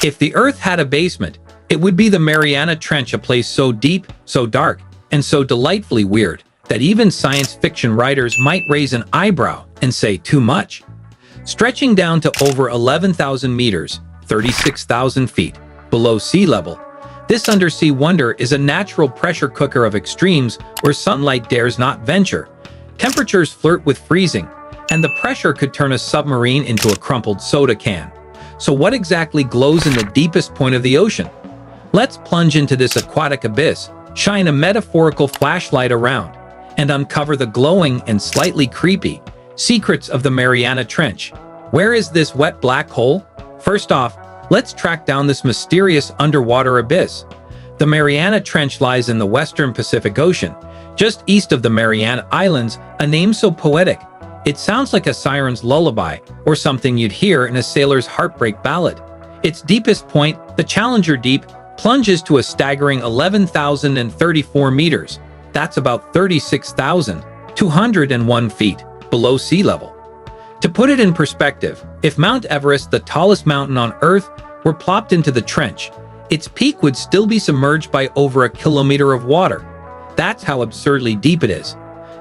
If the Earth had a basement, it would be the Mariana Trench, a place so deep, so dark, and so delightfully weird that even science fiction writers might raise an eyebrow and say too much. Stretching down to over 11,000 meters, 36,000 feet, below sea level, this undersea wonder is a natural pressure cooker of extremes where sunlight dares not venture. Temperatures flirt with freezing, and the pressure could turn a submarine into a crumpled soda can. So what exactly glows in the deepest point of the ocean? Let's plunge into this aquatic abyss, shine a metaphorical flashlight around, and uncover the glowing and slightly creepy secrets of the Mariana Trench. Where is this wet black hole? First off, let's track down this mysterious underwater abyss. The Mariana Trench lies in the western Pacific Ocean, just east of the Mariana Islands, a name so poetic. It sounds like a siren's lullaby or something you'd hear in a sailor's heartbreak ballad. Its deepest point, the Challenger Deep, plunges to a staggering 11,034 meters. That's about 36,201 feet below sea level. To put it in perspective, if Mount Everest, the tallest mountain on Earth, were plopped into the trench, its peak would still be submerged by over a kilometer of water. That's how absurdly deep it is.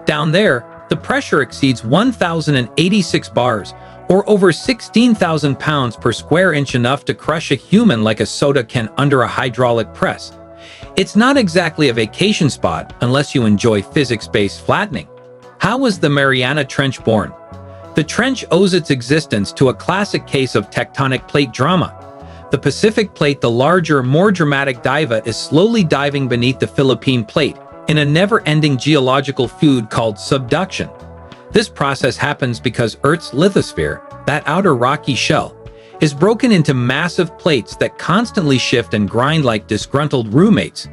Down there, the pressure exceeds 1,086 bars, or over 16,000 pounds per square inch, enough to crush a human like a soda can under a hydraulic press. It's not exactly a vacation spot unless you enjoy physics-based flattening. How was the Mariana Trench born? The trench owes its existence to a classic case of tectonic plate drama. The Pacific Plate, the larger, more dramatic diva, is slowly diving beneath the Philippine Plate in a never-ending geological feud called subduction. This process happens because Earth's lithosphere, that outer rocky shell, is broken into massive plates that constantly shift and grind like disgruntled roommates.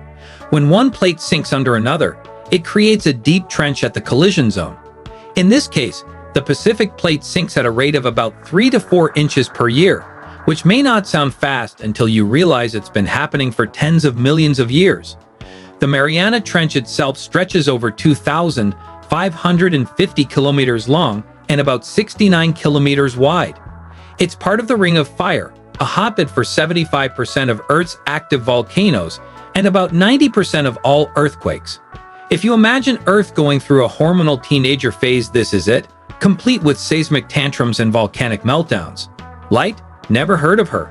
When one plate sinks under another, it creates a deep trench at the collision zone. In this case, the Pacific Plate sinks at a rate of about 3 to 4 inches per year, which may not sound fast until you realize it's been happening for tens of millions of years. The Mariana Trench itself stretches over 2,550 kilometers long and about 69 kilometers wide. It's part of the Ring of Fire, a hotbed for 75% of Earth's active volcanoes and about 90% of all earthquakes. If you imagine Earth going through a hormonal teenager phase, this is it, complete with seismic tantrums and volcanic meltdowns. Light? Never heard of her.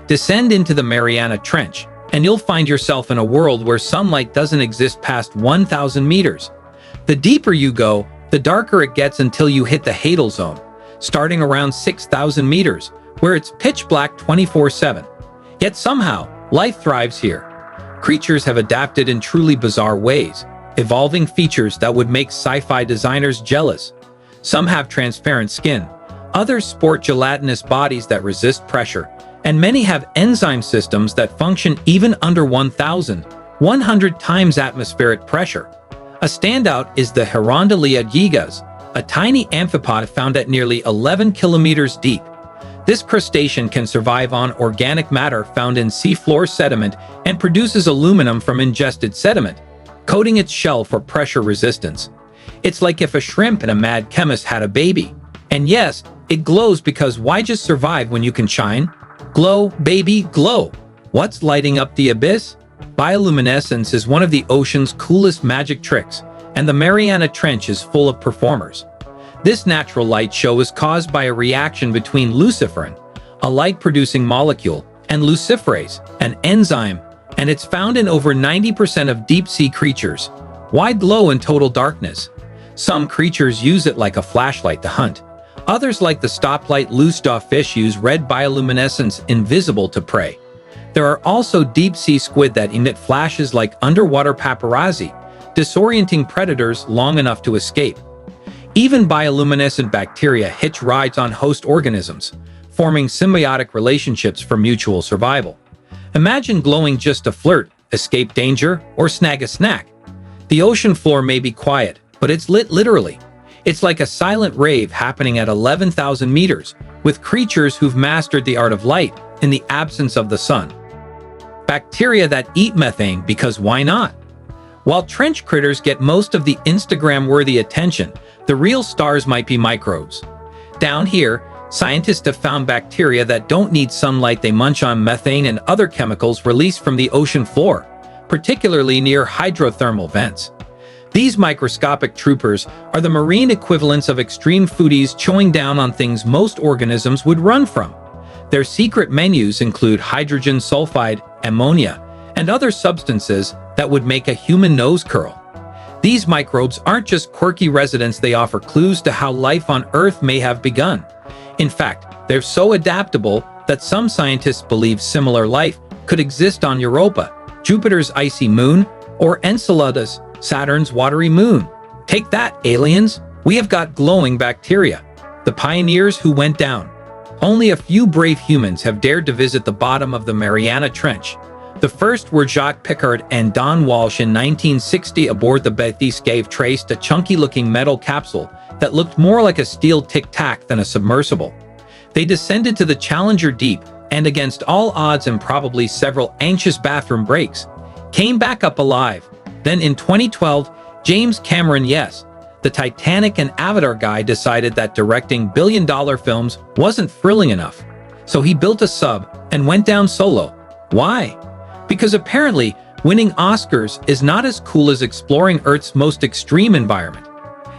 Descend into the Mariana Trench, and you'll find yourself in a world where sunlight doesn't exist past 1,000 meters. The deeper you go, the darker it gets until you hit the Hadal Zone, starting around 6,000 meters, where it's pitch black 24/7. Yet somehow, life thrives here. Creatures have adapted in truly bizarre ways, evolving features that would make sci-fi designers jealous. Some have transparent skin, others sport gelatinous bodies that resist pressure, and many have enzyme systems that function even under 1,100 times atmospheric pressure. A standout is the Hirondalia gigas, a tiny amphipod found at nearly 11 kilometers deep. This crustacean can survive on organic matter found in seafloor sediment and produces aluminum from ingested sediment, coating its shell for pressure resistance. It's like if a shrimp and a mad chemist had a baby. And yes, it glows, because why just survive when you can shine? Glow, baby, glow. What's lighting up the abyss? Bioluminescence is one of the ocean's coolest magic tricks, and the Mariana Trench is full of performers. This natural light show is caused by a reaction between luciferin, a light-producing molecule, and luciferase, an enzyme, and it's found in over 90% of deep-sea creatures. Why glow in total darkness? Some creatures use it like a flashlight to hunt. Others, like the stoplight loosejaw fish, use red bioluminescence invisible to prey. There are also deep-sea squid that emit flashes like underwater paparazzi, disorienting predators long enough to escape. Even bioluminescent bacteria hitch rides on host organisms, forming symbiotic relationships for mutual survival. Imagine glowing just to flirt, escape danger, or snag a snack. The ocean floor may be quiet, but it's lit literally. It's like a silent rave happening at 11,000 meters, with creatures who've mastered the art of light in the absence of the sun. Bacteria that eat methane, because why not? While trench critters get most of the Instagram-worthy attention, the real stars might be microbes. Down here, Scientists have found bacteria that don't need sunlight. They munch on methane and other chemicals released from the ocean floor, particularly near hydrothermal vents. These microscopic troopers are the marine equivalents of extreme foodies chowing down on things most organisms would run from. Their secret menus include hydrogen sulfide, ammonia, and other substances that would make a human nose curl. These microbes aren't just quirky residents, they offer clues to how life on Earth may have begun. In fact, they're so adaptable that some scientists believe similar life could exist on Europa, Jupiter's icy moon, or Enceladus, Saturn's watery moon. Take that, aliens! We have got glowing bacteria, the pioneers who went down. Only a few brave humans have dared to visit the bottom of the Mariana Trench. The first were Jacques Piccard and Don Walsh in 1960 aboard the Bethis. Gave traced a chunky-looking metal capsule that looked more like a steel tic-tac than a submersible. They descended to the Challenger deep and, against all odds and probably several anxious bathroom breaks, came back up alive. Then in 2012, James Cameron, yes, the Titanic and Avatar guy, decided that directing billion-dollar films wasn't thrilling enough. So he built a sub and went down solo. Why? Because apparently winning Oscars is not as cool as exploring Earth's most extreme environment.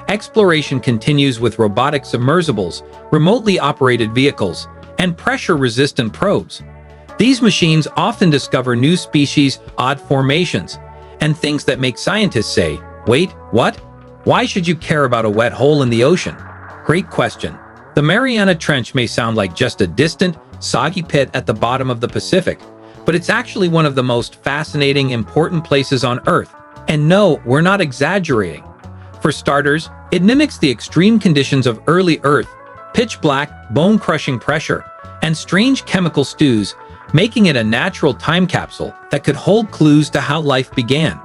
Exploration continues with robotic submersibles, remotely operated vehicles, and pressure-resistant probes. These machines often discover new species, odd formations, and things that make scientists say, "Wait, what? Why should you care about a wet hole in the ocean?" Great question. The Mariana Trench may sound like just a distant, soggy pit at the bottom of the Pacific, but it's actually one of the most fascinating, important places on Earth. And no, we're not exaggerating. For starters, it mimics the extreme conditions of early Earth: pitch black, bone-crushing pressure, and strange chemical stews, making it a natural time capsule that could hold clues to how life began.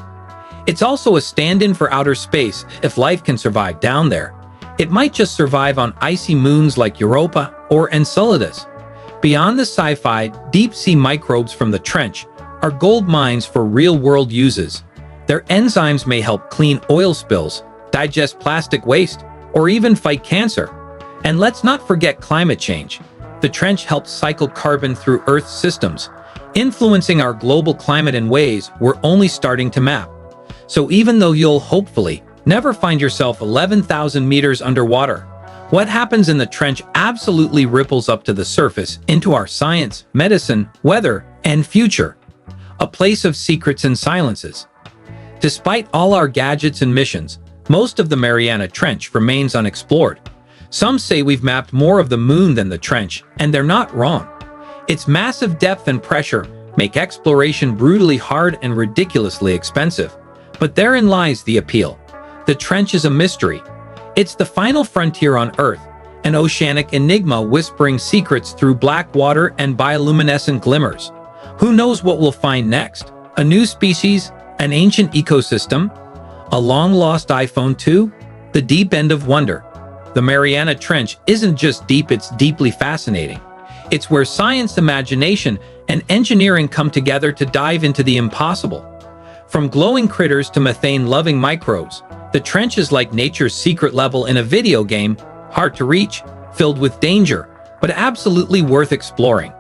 It's also a stand-in for outer space. If life can survive down there, it might just survive on icy moons like Europa or Enceladus. Beyond the sci-fi, deep-sea microbes from the trench are gold mines for real-world uses. Their enzymes may help clean oil spills, digest plastic waste, or even fight cancer. And let's not forget climate change. The trench helps cycle carbon through Earth's systems, influencing our global climate in ways we're only starting to map. So even though you'll hopefully never find yourself 11,000 meters underwater, what happens in the trench absolutely ripples up to the surface into our science, medicine, weather, and future. A place of secrets and silences. Despite all our gadgets and missions, most of the Mariana Trench remains unexplored. Some say we've mapped more of the moon than the trench, and they're not wrong. Its massive depth and pressure make exploration brutally hard and ridiculously expensive. But therein lies the appeal. The trench is a mystery. It's the final frontier on Earth, an oceanic enigma whispering secrets through black water and bioluminescent glimmers. Who knows what we'll find next? A new species? An ancient ecosystem? A long-lost iPhone 2? The deep end of wonder. The Mariana Trench isn't just deep, it's deeply fascinating. It's where science, imagination, and engineering come together to dive into the impossible. From glowing critters to methane-loving microbes, the trench is like nature's secret level in a video game, hard to reach, filled with danger, but absolutely worth exploring.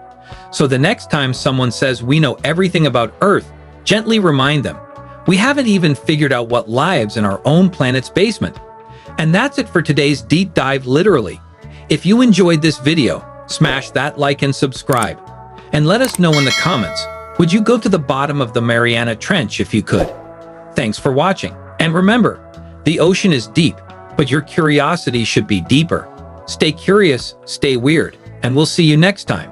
So the next time someone says we know everything about Earth, gently remind them, we haven't even figured out what lives in our own planet's basement. And that's it for today's deep dive, literally. If you enjoyed this video, smash that like and subscribe. And let us know in the comments, would you go to the bottom of the Mariana Trench if you could? Thanks for watching. And remember, the ocean is deep, but your curiosity should be deeper. Stay curious, stay weird, and we'll see you next time.